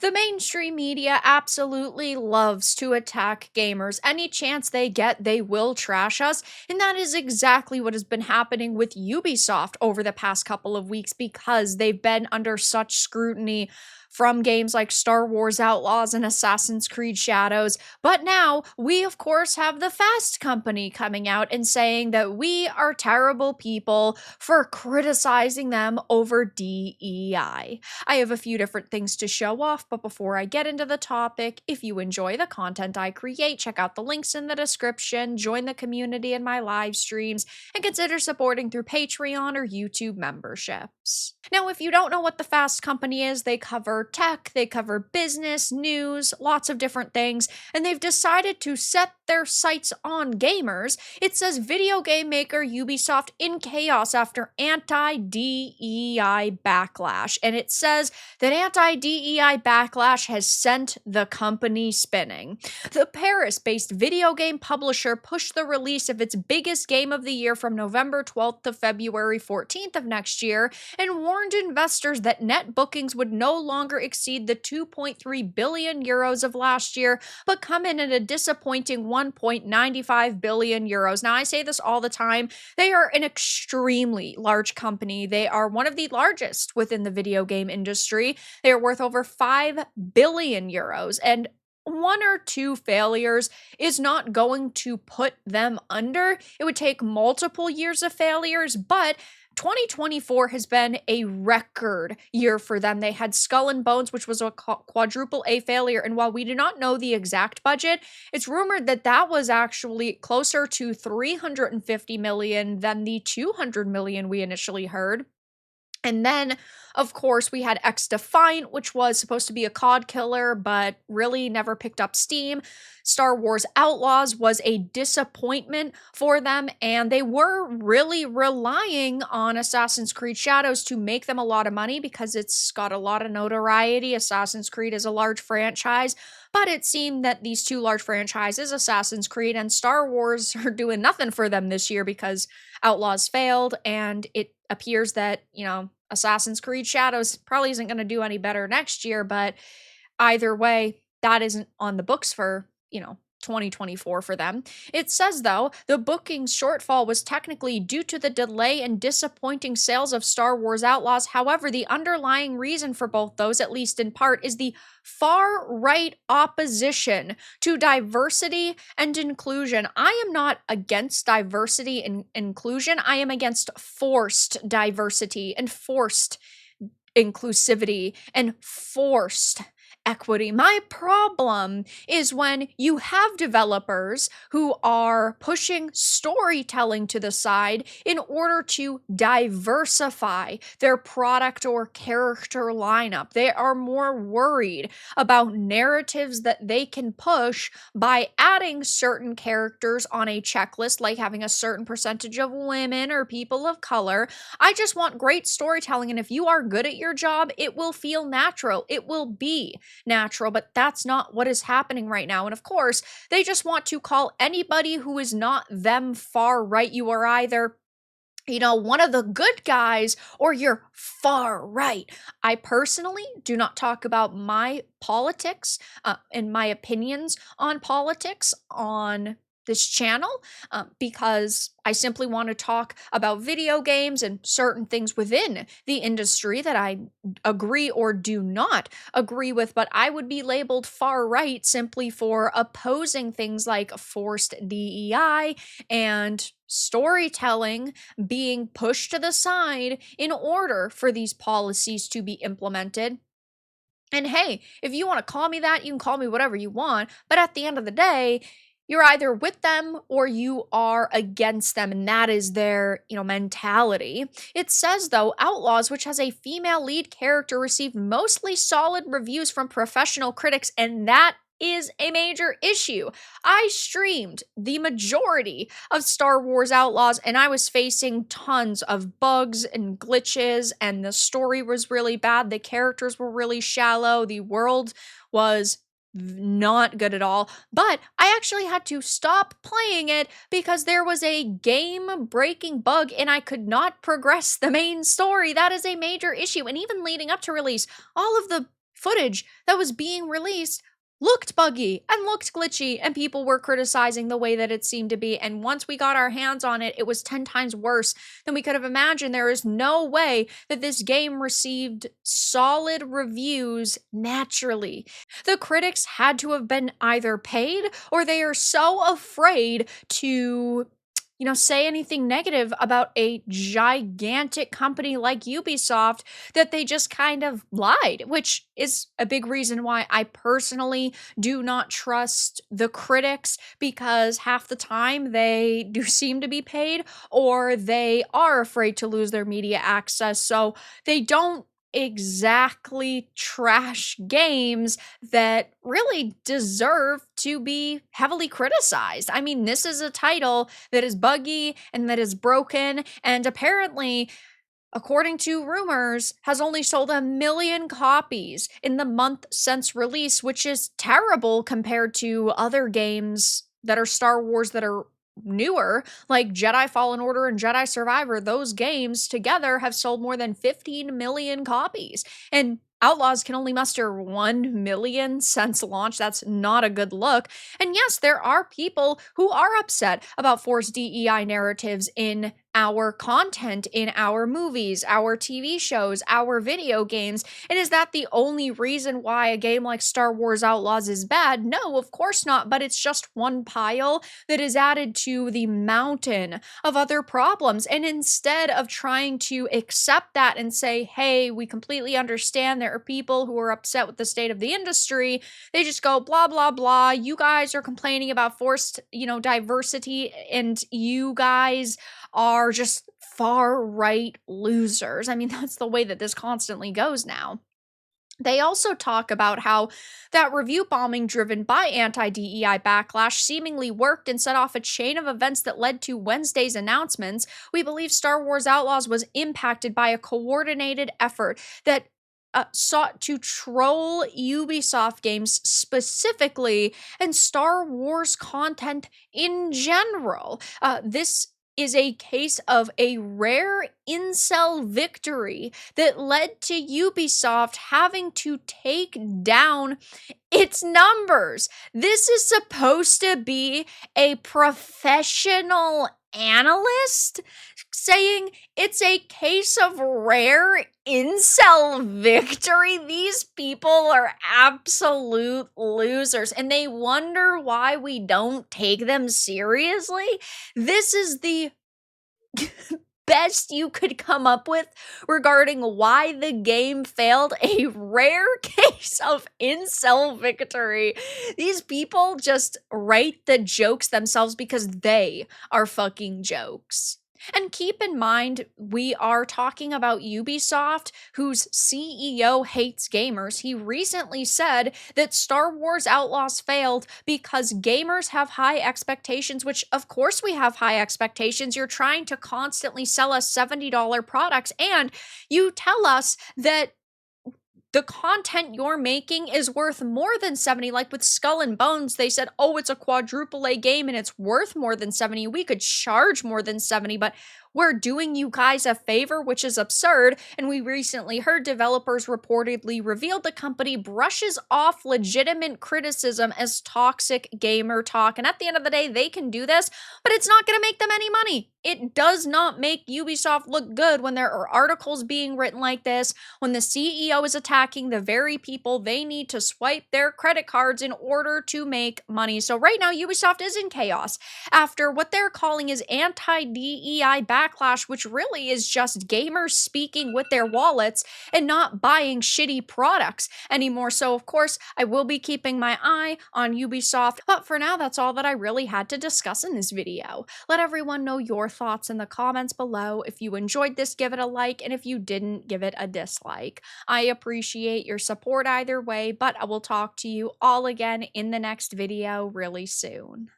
The mainstream media absolutely loves to attack gamers. Any chance they get, they will trash us. And that is exactly what has been happening with Ubisoft over the past couple of weeks because they've been under such scrutiny from games like Star Wars Outlaws and Assassin's Creed Shadows. But now we, of course, have the Fast Company coming out and saying that we are terrible people for criticizing them over DEI. I have a few different things to show off, but before I get into the topic, if you enjoy the content I create, check out the links in the description, join the community in my live streams, and consider supporting through Patreon or YouTube memberships. Now, if you don't know what the Fast Company is, they cover tech, they cover business, news, lots of different things, and they've decided to set their sights on gamers. It says video game maker Ubisoft in chaos after anti-DEI backlash, and it says that anti-DEI backlash has sent the company spinning. The Paris-based video game publisher pushed the release of its biggest game of the year from November 12th to February 14th of next year and warned investors that net bookings would no longer exceed the 2.3 billion euros of last year, but come in at a disappointing 1.95 billion euros. Now, I say this all the time. They are an extremely large company. They are one of the largest within the video game industry. They are worth over 5 billion euros, and one or two failures is not going to put them under. It would take multiple years of failures, but 2024 has been a record year for them. They had Skull and Bones, which was a quadruple A failure, and while we do not know the exact budget, it's rumored that that was actually closer to 350 million than the 200 million we initially heard. And then, of course, we had X Defiant, which was supposed to be a COD killer, but really never picked up steam. Star Wars Outlaws was a disappointment for them, and they were really relying on Assassin's Creed Shadows to make them a lot of money because it's got a lot of notoriety. Assassin's Creed is a large franchise, but it seemed that these two large franchises, Assassin's Creed and Star Wars, are doing nothing for them this year because Outlaws failed, and it appears that, Assassin's Creed Shadows probably isn't going to do any better next year, but either way, that isn't on the books for, 2024 for them. It says, though, the bookings shortfall was technically due to the delay and disappointing sales of Star Wars Outlaws. However, the underlying reason for both those, at least in part, is the far-right opposition to diversity and inclusion. I am not against diversity and inclusion. I am against forced diversity and forced inclusivity and forced equity. My problem is when you have developers who are pushing storytelling to the side in order to diversify their product or character lineup. They are more worried about narratives that they can push by adding certain characters on a checklist, like having a certain percentage of women or people of color. I just want great storytelling, and if you are good at your job, it will feel natural. It will be natural, but that's not what is happening right now. And of course, they just want to call anybody who is not them far right. You are either one of the good guys, or you're far right. I personally do not talk about my politics and my opinions on politics on this channel because I simply want to talk about video games and certain things within the industry that I agree or do not agree with, but I would be labeled far right simply for opposing things like forced DEI and storytelling being pushed to the side in order for these policies to be implemented. And hey, if you want to call me that, you can call me whatever you want, but at the end of the day, you're either with them or you are against them, and that is their, mentality. It says, though, Outlaws, which has a female lead character, received mostly solid reviews from professional critics, and that is a major issue. I streamed the majority of Star Wars Outlaws, and I was facing tons of bugs and glitches, and the story was really bad. The characters were really shallow. The world was not good at all, but I actually had to stop playing it because there was a game-breaking bug and I could not progress the main story. That is a major issue, and even leading up to release, all of the footage that was being released looked buggy and looked glitchy, and people were criticizing the way that it seemed to be. And once we got our hands on it, it was 10 times worse than we could have imagined. There is no way that this game received solid reviews naturally. The critics had to have been either paid, or they are so afraid to say anything negative about a gigantic company like Ubisoft that they just kind of lied, which is a big reason why I personally do not trust the critics, because half the time they do seem to be paid, or they are afraid to lose their media access. So they don't exactly trash games that really deserve to be heavily criticized. I mean, this is a title that is buggy and that is broken, and apparently, according to rumors, has only sold 1 million copies in the month since release, which is terrible compared to other games that are Star Wars that are newer, like Jedi Fallen Order and Jedi Survivor. Those games together have sold more than 15 million copies. And Outlaws can only muster 1 million since launch. That's not a good look. And yes, there are people who are upset about forced DEI narratives in our content, in our movies, our TV shows, our video games. And is that the only reason why a game like Star Wars Outlaws is bad? No, of course not, but it's just one pile that is added to the mountain of other problems. And instead of trying to accept that and say, hey, we completely understand there are people who are upset with the state of the industry, they just go, blah, blah, blah. You guys are complaining about forced, diversity, and you guys are just far right losers. I mean, that's the way that this constantly goes now. They also talk about how that review bombing driven by anti-DEI backlash seemingly worked and set off a chain of events that led to Wednesday's announcements. We believe Star Wars Outlaws was impacted by a coordinated effort that sought to troll Ubisoft games specifically and Star Wars content in general. This is a case of a rare incel victory that led to Ubisoft having to take down its numbers. This is supposed to be a professional analyst saying it's a case of rare incel victory. These people are absolute losers, and they wonder why we don't take them seriously. This is the best you could come up with regarding why the game failed. A rare case of incel victory. These people just write the jokes themselves because they are fucking jokes. And keep in mind, we are talking about Ubisoft, whose CEO hates gamers. He recently said that Star Wars Outlaws failed because gamers have high expectations, which of course we have high expectations. You're trying to constantly sell us $70 products, and you tell us that the content you're making is worth more than 70. Like with Skull and Bones, they said, oh, it's a quadruple A game and it's worth more than 70. We could charge more than 70, but we're doing you guys a favor, which is absurd. And we recently heard developers reportedly revealed the company brushes off legitimate criticism as toxic gamer talk. And at the end of the day, they can do this, but it's not going to make them any money. It does not make Ubisoft look good when there are articles being written like this, when the CEO is attacking the very people they need to swipe their credit cards in order to make money. So right now, Ubisoft is in chaos after what they're calling is anti-DEI backlash, which really is just gamers speaking with their wallets and not buying shitty products anymore. So of course, I will be keeping my eye on Ubisoft, but for now, that's all that I really had to discuss in this video. Let everyone know your thoughts in the comments below. If you enjoyed this, give it a like, and if you didn't, give it a dislike. I appreciate your support either way, but I will talk to you all again in the next video really soon.